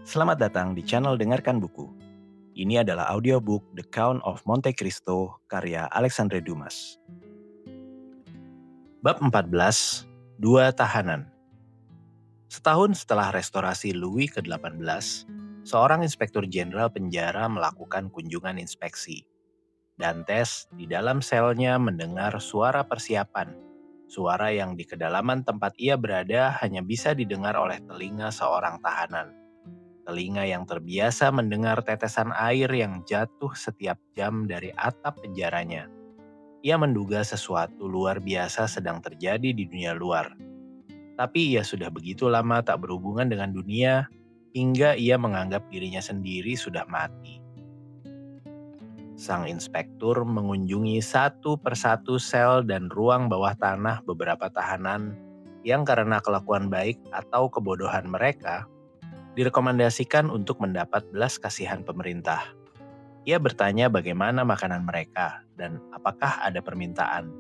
Selamat datang di channel Dengarkan Buku. Ini adalah audiobook The Count of Monte Cristo karya Alexandre Dumas. Bab 14, Dua Tahanan. Setahun setelah restorasi Louis ke-18, seorang inspektur jenderal penjara melakukan kunjungan inspeksi. Dantes di dalam selnya mendengar suara persiapan. Suara yang di kedalaman tempat ia berada hanya bisa didengar oleh telinga seorang tahanan. Telinga yang terbiasa mendengar tetesan air yang jatuh setiap jam dari atap penjaranya. Ia menduga sesuatu luar biasa sedang terjadi di dunia luar. Tapi ia sudah begitu lama tak berhubungan dengan dunia, hingga ia menganggap dirinya sendiri sudah mati. Sang inspektur mengunjungi satu persatu sel dan ruang bawah tanah beberapa tahanan yang karena kelakuan baik atau kebodohan mereka direkomendasikan untuk mendapat belas kasihan pemerintah. Ia bertanya bagaimana makanan mereka dan apakah ada permintaan.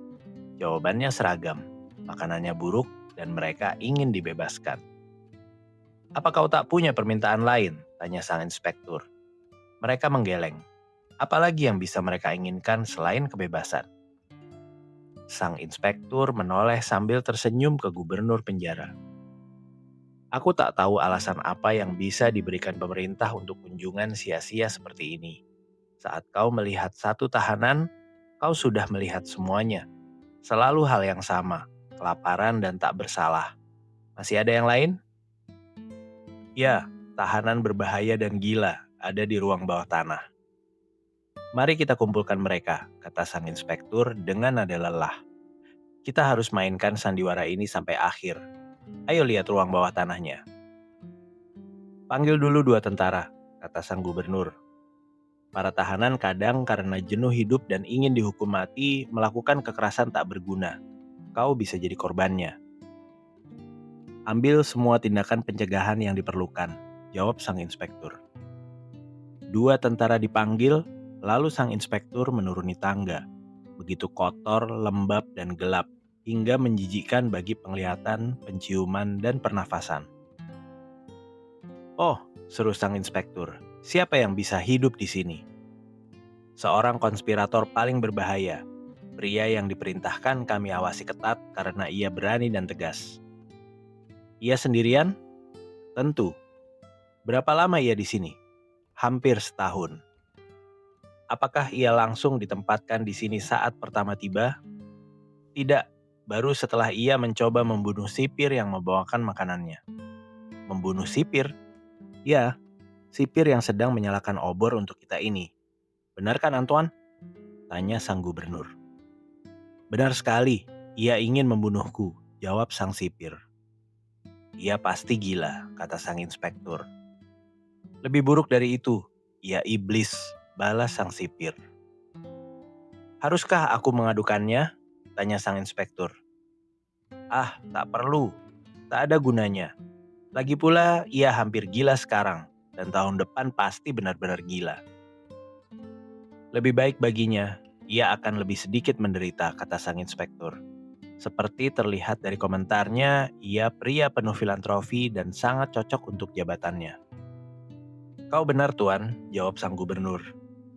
Jawabannya seragam, makanannya buruk dan mereka ingin dibebaskan. "Apa kau tak punya permintaan lain?" tanya sang inspektur. Mereka menggeleng. Apalagi yang bisa mereka inginkan selain kebebasan? Sang inspektur menoleh sambil tersenyum ke gubernur penjara. "Aku tak tahu alasan apa yang bisa diberikan pemerintah untuk kunjungan sia-sia seperti ini. Saat kau melihat satu tahanan, kau sudah melihat semuanya. Selalu hal yang sama, kelaparan dan tak bersalah. Masih ada yang lain?" "Ya, tahanan berbahaya dan gila ada di ruang bawah tanah." "Mari kita kumpulkan mereka," kata sang inspektur dengan nada lelah. "Kita harus mainkan sandiwara ini sampai akhir. Ayo lihat ruang bawah tanahnya." "Panggil dulu dua tentara," kata sang gubernur. Para tahanan kadang karena jenuh hidup dan ingin dihukum mati melakukan kekerasan tak berguna. Kau bisa jadi korbannya. "Ambil semua tindakan pencegahan yang diperlukan," jawab sang inspektur. Dua tentara dipanggil, lalu sang inspektur menuruni tangga. Begitu kotor, lembab, dan gelap, hingga menjijikkan bagi penglihatan, penciuman, dan pernafasan. "Oh," seru sang inspektur, "siapa yang bisa hidup di sini?" "Seorang konspirator paling berbahaya. Pria yang diperintahkan kami awasi ketat karena ia berani dan tegas." "Ia sendirian?" "Tentu." "Berapa lama ia di sini?" "Hampir setahun." "Apakah ia langsung ditempatkan di sini saat pertama tiba?" "Tidak, baru setelah ia mencoba membunuh sipir yang membawakan makanannya." "Membunuh sipir?" "Ya, sipir yang sedang menyalakan obor untuk kita ini. Benar kan, Antoine?" tanya sang gubernur. "Benar sekali, ia ingin membunuhku," jawab sang sipir. "Ia pasti gila," kata sang inspektur. "Lebih buruk dari itu, ia iblis," balas sang sipir. "Haruskah aku mengadukannya?" tanya sang inspektur. "Ah, tak perlu. Tak ada gunanya. Lagi pula ia hampir gila sekarang, dan tahun depan pasti benar-benar gila." "Lebih baik baginya, ia akan lebih sedikit menderita," kata sang inspektur. Seperti terlihat dari komentarnya, ia pria penuh filantropi dan sangat cocok untuk jabatannya. "Kau benar, Tuan," jawab sang gubernur.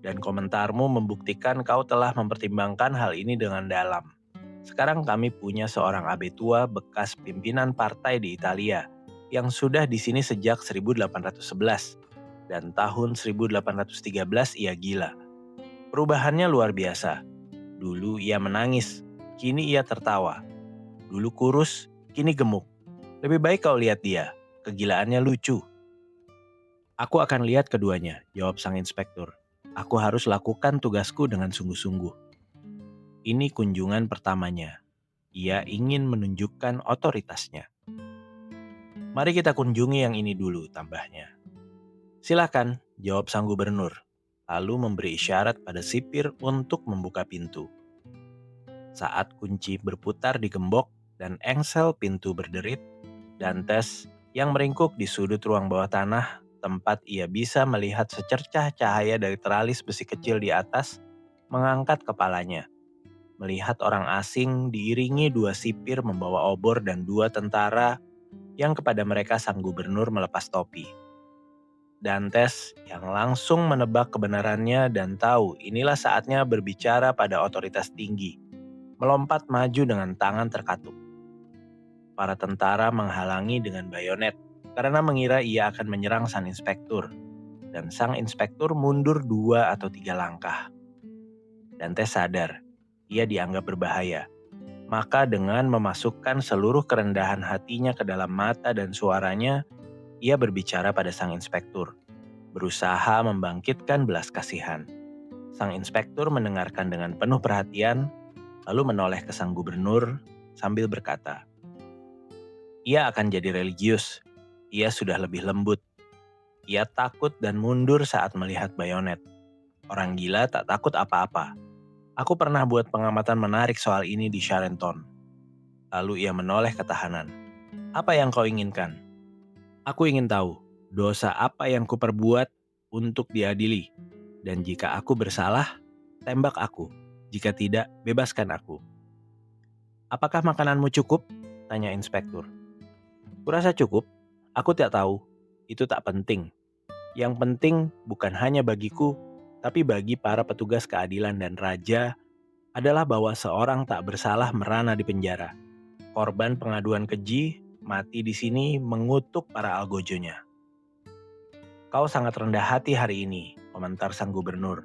"Dan komentarmu membuktikan kau telah mempertimbangkan hal ini dengan dalam. Sekarang kami punya seorang abe tua bekas pimpinan partai di Italia yang sudah di sini sejak 1811 dan tahun 1813 ia gila. Perubahannya luar biasa. Dulu ia menangis, kini ia tertawa. Dulu kurus, kini gemuk. Lebih baik kau lihat dia, kegilaannya lucu." "Aku akan lihat keduanya," jawab sang inspektur. "Aku harus lakukan tugasku dengan sungguh-sungguh. Ini kunjungan pertamanya. Ia ingin menunjukkan otoritasnya." "Mari kita kunjungi yang ini dulu," tambahnya. "Silakan," jawab sang gubernur, lalu memberi isyarat pada sipir untuk membuka pintu. Saat kunci berputar di gembok dan engsel pintu berderit, Dantes yang meringkuk di sudut ruang bawah tanah, tempat ia bisa melihat secercah cahaya dari teralis besi kecil di atas, mengangkat kepalanya. Melihat orang asing diiringi dua sipir membawa obor dan dua tentara yang kepada mereka sang gubernur melepas topi. Dantes yang langsung menebak kebenarannya dan tahu inilah saatnya berbicara pada otoritas tinggi, melompat maju dengan tangan terkatup. Para tentara menghalangi dengan bayonet karena mengira ia akan menyerang sang inspektur, dan sang inspektur mundur 2 atau 3 langkah. Dantes sadar, ia dianggap berbahaya. Maka dengan memasukkan seluruh kerendahan hatinya ke dalam mata dan suaranya, ia berbicara pada sang inspektur, berusaha membangkitkan belas kasihan. Sang inspektur mendengarkan dengan penuh perhatian, lalu menoleh ke sang gubernur sambil berkata, "Ia akan jadi religius. Ia sudah lebih lembut. Ia takut dan mundur saat melihat bayonet. Orang gila tak takut apa-apa. Aku pernah buat pengamatan menarik soal ini di Charenton." Lalu ia menoleh ke tahanan. "Apa yang kau inginkan?" "Aku ingin tahu, dosa apa yang kuperbuat untuk diadili. Dan jika aku bersalah, tembak aku. Jika tidak, bebaskan aku." "Apakah makananmu cukup?" tanya inspektur. "Kurasa cukup. Aku tidak tahu. Itu tak penting. Yang penting bukan hanya bagiku, tapi bagi para petugas keadilan dan raja adalah bahwa seorang tak bersalah merana di penjara. Korban pengaduan keji mati di sini mengutuk para algojonya." "Kau sangat rendah hati hari ini," komentar sang gubernur.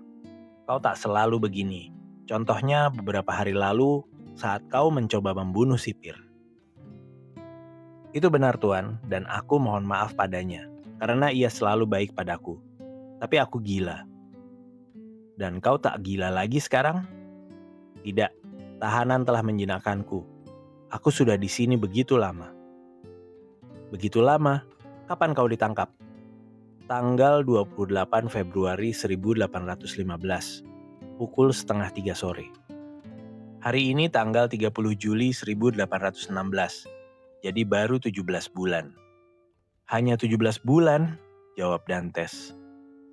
"Kau tak selalu begini. Contohnya beberapa hari lalu saat kau mencoba membunuh sipir." "Itu benar tuan, dan aku mohon maaf padanya, karena ia selalu baik padaku. Tapi aku gila." "Dan kau tak gila lagi sekarang?" "Tidak, tahanan telah menjinakkanku. Aku sudah di sini begitu lama." "Begitu lama? Kapan kau ditangkap?" "Tanggal 28 Februari 1815, pukul 2:30 sore. Hari ini tanggal 30 Juli 1816, jadi baru 17 bulan." "Hanya 17 bulan?" jawab Dantes.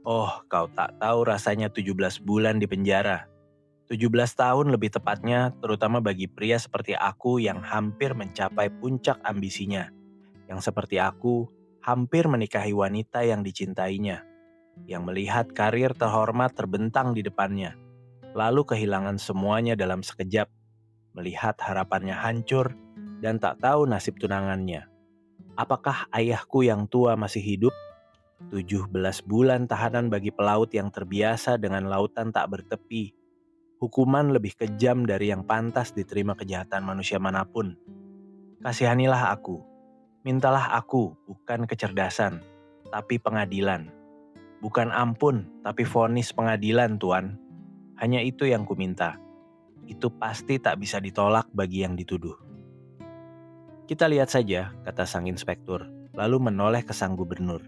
"Oh, kau tak tahu rasanya 17 bulan di penjara. 17 tahun lebih tepatnya, terutama bagi pria seperti aku yang hampir mencapai puncak ambisinya. Yang seperti aku, hampir menikahi wanita yang dicintainya. Yang melihat karir terhormat terbentang di depannya. Lalu kehilangan semuanya dalam sekejap. Melihat harapannya hancur dan tak tahu nasib tunangannya. Apakah ayahku yang tua masih hidup? 17 bulan tahanan bagi pelaut yang terbiasa dengan lautan tak bertepi. Hukuman lebih kejam dari yang pantas diterima kejahatan manusia manapun. Kasihanilah aku. Mintalah aku bukan kecerdasan, tapi pengadilan. Bukan ampun, tapi vonis pengadilan, Tuan. Hanya itu yang kuminta. Itu pasti tak bisa ditolak bagi yang dituduh." "Kita lihat saja," kata sang inspektur, lalu menoleh ke sang gubernur.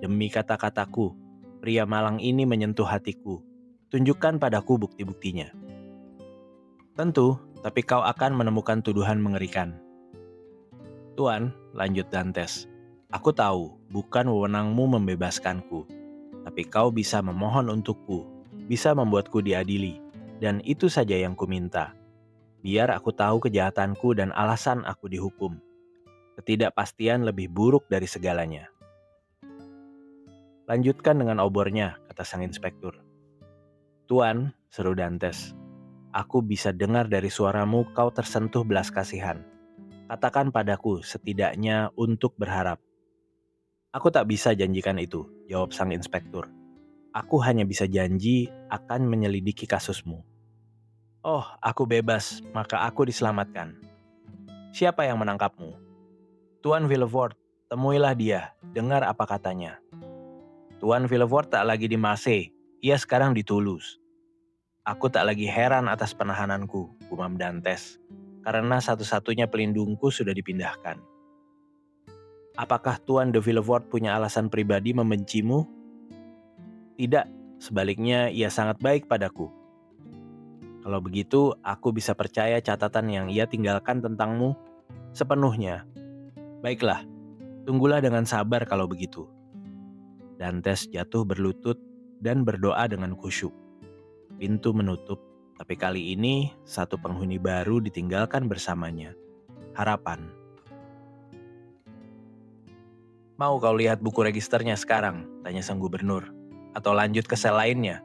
"Demi kata-kataku, pria malang ini menyentuh hatiku. Tunjukkan padaku bukti-buktinya." "Tentu, tapi kau akan menemukan tuduhan mengerikan." "Tuan," lanjut Dantes, "aku tahu bukan wewenangmu membebaskanku, tapi kau bisa memohon untukku, bisa membuatku diadili, dan itu saja yang kuminta. Biar aku tahu kejahatanku dan alasan aku dihukum. Ketidakpastian lebih buruk dari segalanya." "Lanjutkan dengan obornya," kata sang inspektur. "Tuan," seru Dantes, "aku bisa dengar dari suaramu kau tersentuh belas kasihan. Katakan padaku setidaknya untuk berharap." "Aku tak bisa janjikan itu," jawab sang inspektur. "Aku hanya bisa janji akan menyelidiki kasusmu." "Oh, aku bebas, maka aku diselamatkan. Siapa yang menangkapmu?" "Tuan Villefort, temuilah dia, dengar apa katanya." "Tuan Villefort tak lagi di Marseille, ia sekarang di Toulouse." "Aku tak lagi heran atas penahananku," gumam Dantes, "karena satu-satunya pelindungku sudah dipindahkan." "Apakah Tuan de Villefort punya alasan pribadi membencimu?" "Tidak, sebaliknya ia sangat baik padaku." "Kalau begitu, aku bisa percaya catatan yang ia tinggalkan tentangmu?" "Sepenuhnya." "Baiklah, tunggulah dengan sabar kalau begitu." Dantes jatuh berlutut dan berdoa dengan khusyuk. Pintu menutup, tapi kali ini satu penghuni baru ditinggalkan bersamanya. Harapan. Mau kau lihat buku registernya sekarang? Tanya sang gubernur. Atau lanjut ke sel lainnya?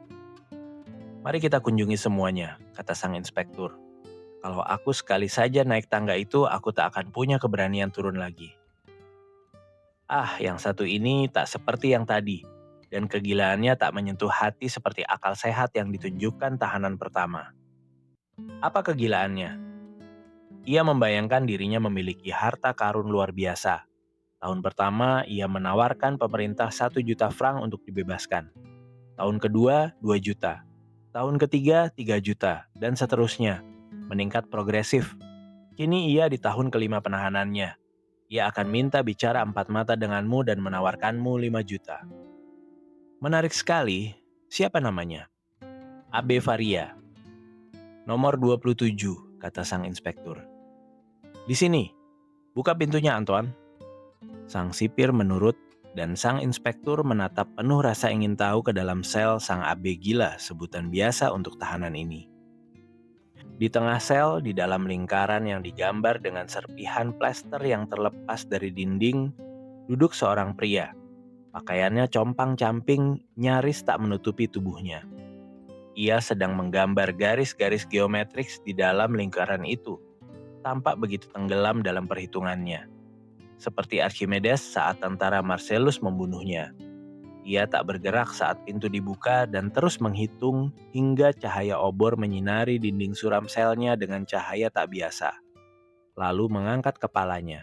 Mari kita kunjungi semuanya, kata sang inspektur. Kalau aku sekali saja naik tangga itu, aku tak akan punya keberanian turun lagi. Ah, yang satu ini tak seperti yang tadi, dan kegilaannya tak menyentuh hati seperti akal sehat yang ditunjukkan tahanan pertama. Apa kegilaannya? Ia membayangkan dirinya memiliki harta karun luar biasa. Tahun pertama, ia menawarkan pemerintah 1 juta franc untuk dibebaskan. Tahun kedua, 2 juta. Tahun ketiga, 3 juta, dan seterusnya. Meningkat progresif. Kini ia di tahun kelima penahanannya. Ia akan minta bicara empat mata denganmu dan menawarkanmu 5 juta. Menarik sekali. Siapa namanya? Abe Faria. Nomor 27, kata sang inspektur. Di sini. Buka pintunya, Antoine. Sang sipir menurut dan sang inspektur menatap penuh rasa ingin tahu ke dalam sel sang Abe gila, sebutan biasa untuk tahanan ini. Di tengah sel, di dalam lingkaran yang digambar dengan serpihan plester yang terlepas dari dinding, duduk seorang pria. Pakaiannya compang-camping, nyaris tak menutupi tubuhnya. Ia sedang menggambar garis-garis geometris di dalam lingkaran itu, tampak begitu tenggelam dalam perhitungannya. Seperti Archimedes saat tentara Marcellus membunuhnya. Ia tak bergerak saat pintu dibuka dan terus menghitung hingga cahaya obor menyinari dinding suram selnya dengan cahaya tak biasa. Lalu mengangkat kepalanya.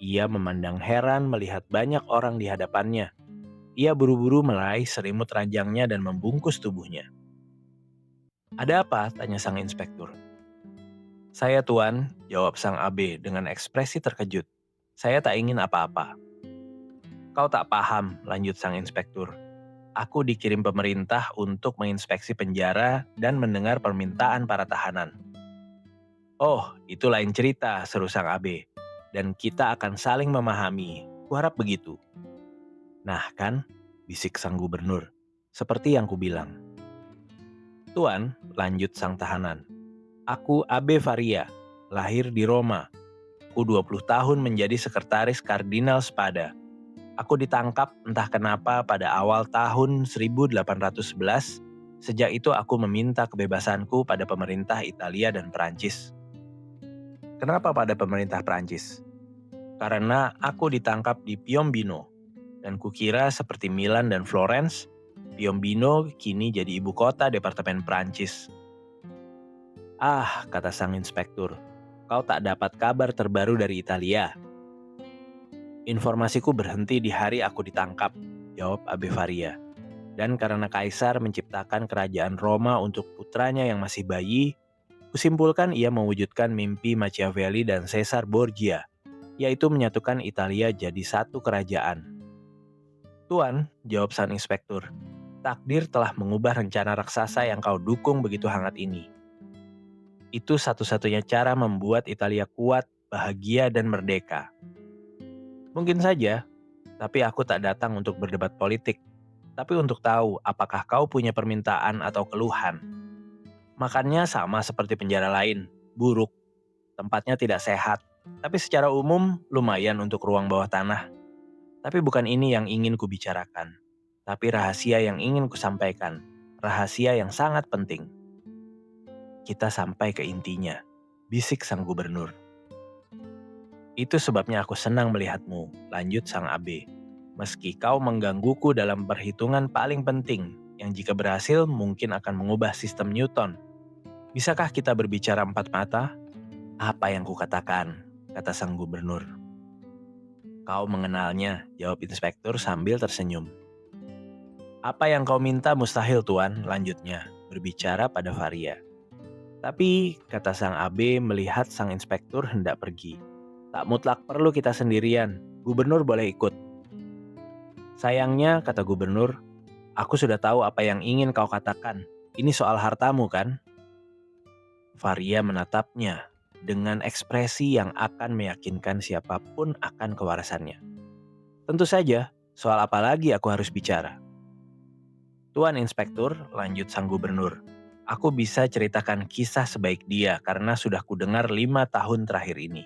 Ia memandang heran melihat banyak orang di hadapannya. Ia buru-buru meraih selimut ranjangnya dan membungkus tubuhnya. Ada apa? Tanya sang inspektur. Saya tuan, jawab sang Abe dengan ekspresi terkejut. Saya tak ingin apa-apa. Kau tak paham, lanjut sang inspektur. Aku dikirim pemerintah untuk menginspeksi penjara dan mendengar permintaan para tahanan. Oh, itu lain cerita, seru sang Abe. Dan kita akan saling memahami. Kuharap begitu. Nah kan, bisik sang gubernur. Seperti yang kubilang. Tuan, lanjut sang tahanan. Aku Abe Faria, lahir di Roma. Aku 20 tahun menjadi sekretaris Kardinal Spada. Aku ditangkap entah kenapa pada awal tahun 1811. Sejak itu aku meminta kebebasanku pada pemerintah Italia dan Perancis. Kenapa pada pemerintah Perancis? Karena aku ditangkap di Piombino. Dan kukira seperti Milan dan Florence, Piombino kini jadi ibu kota Departemen Perancis. Ah, kata sang inspektur, kau tak dapat kabar terbaru dari Italia. Informasiku berhenti di hari aku ditangkap, jawab Abe Faria. Dan karena Kaisar menciptakan kerajaan Roma untuk putranya yang masih bayi, kusimpulkan ia mewujudkan mimpi Machiavelli dan Caesar Borgia, yaitu menyatukan Italia jadi satu kerajaan. Tuan, jawab sang inspektur, takdir telah mengubah rencana raksasa yang kau dukung begitu hangat ini. Itu satu-satunya cara membuat Italia kuat, bahagia, dan merdeka. Mungkin saja, tapi aku tak datang untuk berdebat politik, tapi untuk tahu apakah kau punya permintaan atau keluhan. Makannya sama seperti penjara lain, buruk, tempatnya tidak sehat, tapi secara umum lumayan untuk ruang bawah tanah. Tapi bukan ini yang ingin kubicarakan, tapi rahasia yang ingin kusampaikan, rahasia yang sangat penting. Kita sampai ke intinya, bisik sang gubernur. Itu sebabnya aku senang melihatmu, lanjut sang Abe. Meski kau menggangguku dalam perhitungan paling penting, yang jika berhasil mungkin akan mengubah sistem Newton. Bisakah kita berbicara empat mata? Apa yang kukatakan, kata sang gubernur. Kau mengenalnya, jawab inspektur sambil tersenyum. Apa yang kau minta mustahil tuan, lanjutnya, berbicara pada Faria. Tapi, kata sang Abe melihat sang inspektur hendak pergi. Tak mutlak perlu kita sendirian, gubernur boleh ikut. Sayangnya, kata gubernur, aku sudah tahu apa yang ingin kau katakan. Ini soal hartamu kan? Faria menatapnya dengan ekspresi yang akan meyakinkan siapapun akan kewarasannya. Tentu saja, soal apa lagi aku harus bicara? Tuan Inspektur, lanjut sang gubernur, aku bisa ceritakan kisah sebaik dia karena sudah kudengar 5 tahun terakhir ini.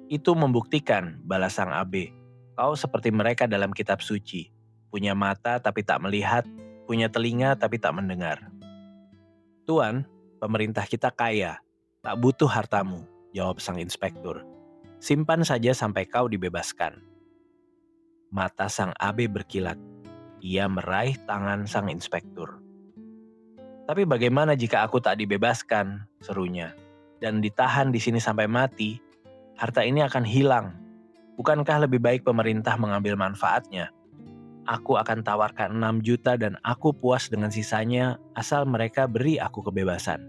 Itu membuktikan, balas sang Abe, Kau seperti mereka dalam kitab suci, punya mata tapi tak melihat, punya telinga tapi tak mendengar. Tuan, pemerintah kita kaya, tak butuh hartamu, jawab sang inspektur. Simpan saja sampai kau dibebaskan. Mata sang abe berkilat. Ia meraih tangan sang inspektur. Tapi bagaimana jika aku tak dibebaskan, serunya, dan ditahan di sini sampai mati? Harta ini akan hilang. Bukankah lebih baik pemerintah mengambil manfaatnya? Aku akan tawarkan 6 juta dan aku puas dengan sisanya asal mereka beri aku kebebasan.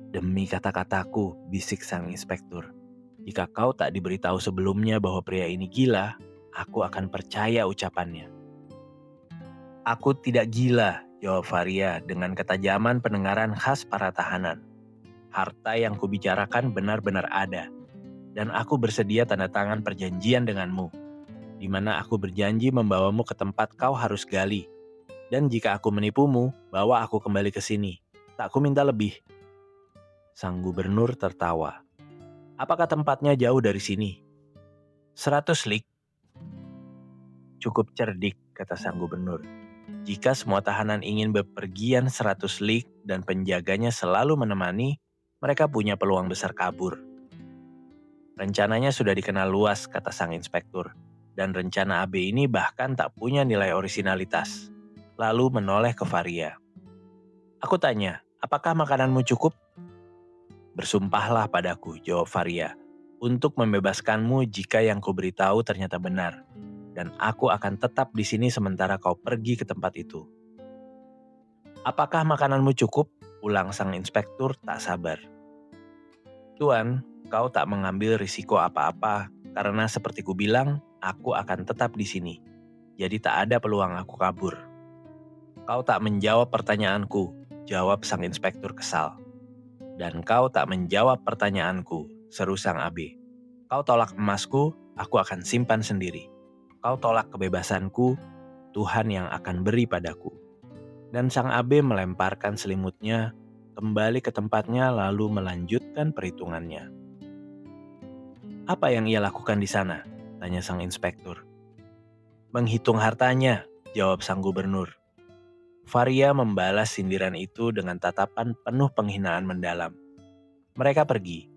Demi kata-kataku, bisik sang inspektur. Jika kau tak diberitahu sebelumnya bahwa pria ini gila, aku akan percaya ucapannya. Aku tidak gila, jawab Faria dengan ketajaman pendengaran khas para tahanan. Harta yang kubicarakan benar-benar ada, dan aku bersedia tanda tangan perjanjian denganmu, di mana aku berjanji membawamu ke tempat kau harus gali. Dan jika aku menipumu, bawa aku kembali ke sini. Tak ku minta lebih. Sang gubernur tertawa. Apakah tempatnya jauh dari sini? 100 lik. Cukup cerdik, kata sang gubernur. Jika semua tahanan ingin bepergian 100 lik dan penjaganya selalu menemani, mereka punya peluang besar kabur. Rencananya sudah dikenal luas, kata sang inspektur. Dan rencana AB ini bahkan tak punya nilai orisinalitas. Lalu menoleh ke Faria. Aku tanya, apakah makananmu cukup? Bersumpahlah padaku, jawab Faria, untuk membebaskanmu jika yang kuberitahu ternyata benar. Dan aku akan tetap di sini sementara kau pergi ke tempat itu. Apakah makananmu cukup? Ulang sang inspektur tak sabar. Tuan, kau tak mengambil risiko apa-apa karena seperti ku bilang, aku akan tetap di sini. Jadi tak ada peluang aku kabur. Kau tak menjawab pertanyaanku, jawab sang inspektur kesal. Dan kau tak menjawab pertanyaanku, seru sang AB. Kau tolak emasku, aku akan simpan sendiri. Kau tolak kebebasanku, Tuhan yang akan beri padaku. Dan sang AB melemparkan selimutnya, kembali ke tempatnya lalu melanjutkan perhitungannya. Apa yang ia lakukan di sana? Tanya sang inspektur. Menghitung hartanya, jawab sang gubernur. Faria membalas sindiran itu dengan tatapan penuh penghinaan mendalam. Mereka pergi.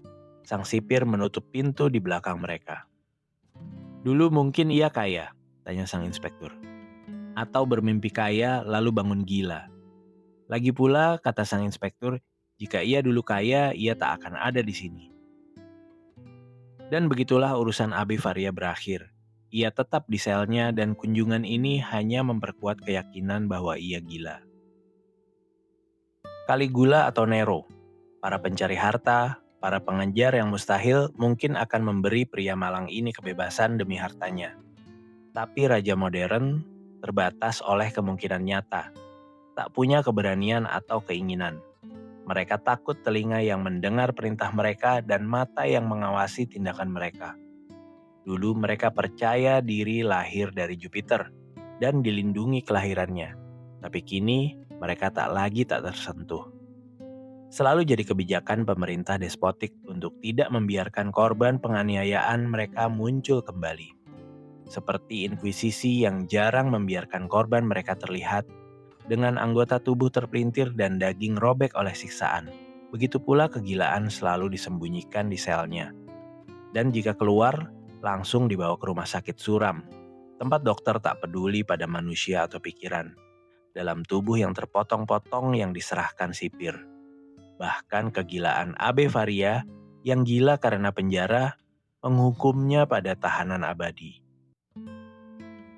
Sang sipir menutup pintu di belakang mereka. Dulu mungkin ia kaya, tanya sang inspektur. Atau bermimpi kaya lalu bangun gila. Lagi pula, kata sang inspektur, jika ia dulu kaya, ia tak akan ada di sini. Dan begitulah urusan Abi Faria berakhir. Ia tetap di selnya dan kunjungan ini hanya memperkuat keyakinan bahwa ia gila. Caligula atau Nero, para pencari harta, para pengejar yang mustahil mungkin akan memberi pria malang ini kebebasan demi hartanya. Tapi raja modern terbatas oleh kemungkinan nyata, tak punya keberanian atau keinginan. Mereka takut telinga yang mendengar perintah mereka dan mata yang mengawasi tindakan mereka. Dulu mereka percaya diri lahir dari Jupiter dan dilindungi kelahirannya. Tapi kini mereka tak tersentuh. Selalu jadi kebijakan pemerintah despotik untuk tidak membiarkan korban penganiayaan mereka muncul kembali. Seperti inkuisisi yang jarang membiarkan korban mereka terlihat dengan anggota tubuh terpelintir dan daging robek oleh siksaan. Begitu pula kegilaan selalu disembunyikan di selnya. Dan jika keluar, langsung dibawa ke rumah sakit suram, tempat dokter tak peduli pada manusia atau pikiran, dalam tubuh yang terpotong-potong yang diserahkan sipir. Bahkan kegilaan Abe Faria yang gila karena penjara menghukumnya pada tahanan abadi.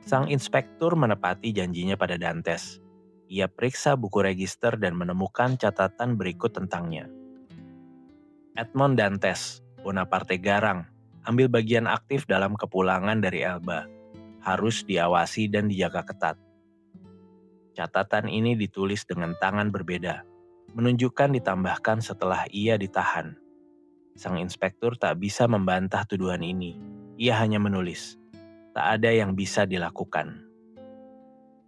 Sang inspektur menepati janjinya pada Dantes. Ia periksa buku register dan menemukan catatan berikut tentangnya. Edmond Dantes, Bonaparte Garang, ambil bagian aktif dalam kepulangan dari Elba. Harus diawasi dan dijaga ketat. Catatan ini ditulis dengan tangan berbeda, menunjukkan ditambahkan setelah ia ditahan. Sang inspektur tak bisa membantah tuduhan ini. Ia hanya menulis, tak ada yang bisa dilakukan.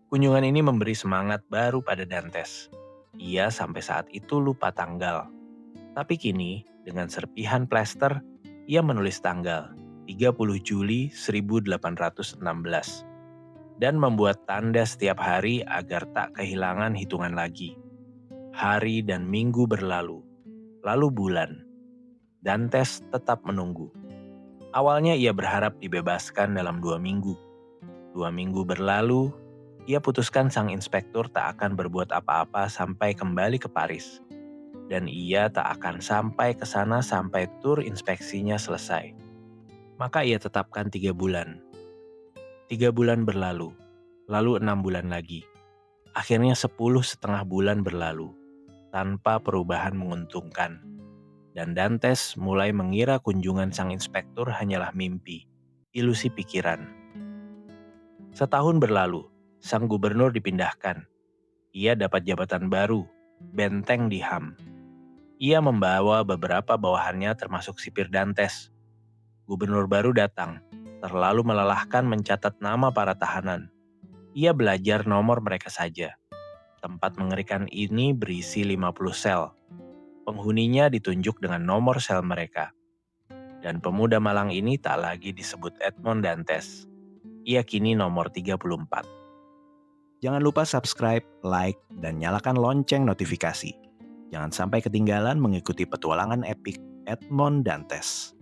Kunjungan ini memberi semangat baru pada Dantes. Ia sampai saat itu lupa tanggal. Tapi kini, dengan serpihan plester, ia menulis tanggal. 30 Juli 1816, dan membuat tanda setiap hari agar tak kehilangan hitungan lagi. Hari dan minggu berlalu, lalu bulan. Dantes tetap menunggu. Awalnya ia berharap dibebaskan dalam 2 minggu. 2 minggu berlalu, ia putuskan sang inspektur tak akan berbuat apa-apa sampai kembali ke Paris. Dan ia tak akan sampai ke sana sampai tur inspeksinya selesai. Maka ia tetapkan 3 bulan. 3 bulan berlalu, lalu 6 bulan lagi. Akhirnya 10,5 bulan berlalu, tanpa perubahan menguntungkan. Dan Dantes mulai mengira kunjungan sang inspektur hanyalah mimpi, ilusi pikiran. Setahun berlalu, sang gubernur dipindahkan. Ia dapat jabatan baru, benteng di HAM. Ia membawa beberapa bawahannya termasuk sipir Dantes. Gubernur baru datang, terlalu melelahkan mencatat nama para tahanan. Ia belajar nomor mereka saja. Tempat mengerikan ini berisi 50 sel. Penghuninya ditunjuk dengan nomor sel mereka. Dan pemuda malang ini tak lagi disebut Edmond Dantes. Ia kini nomor 34. Jangan lupa subscribe, like, dan nyalakan lonceng notifikasi. Jangan sampai ketinggalan mengikuti petualangan epik Edmond Dantes.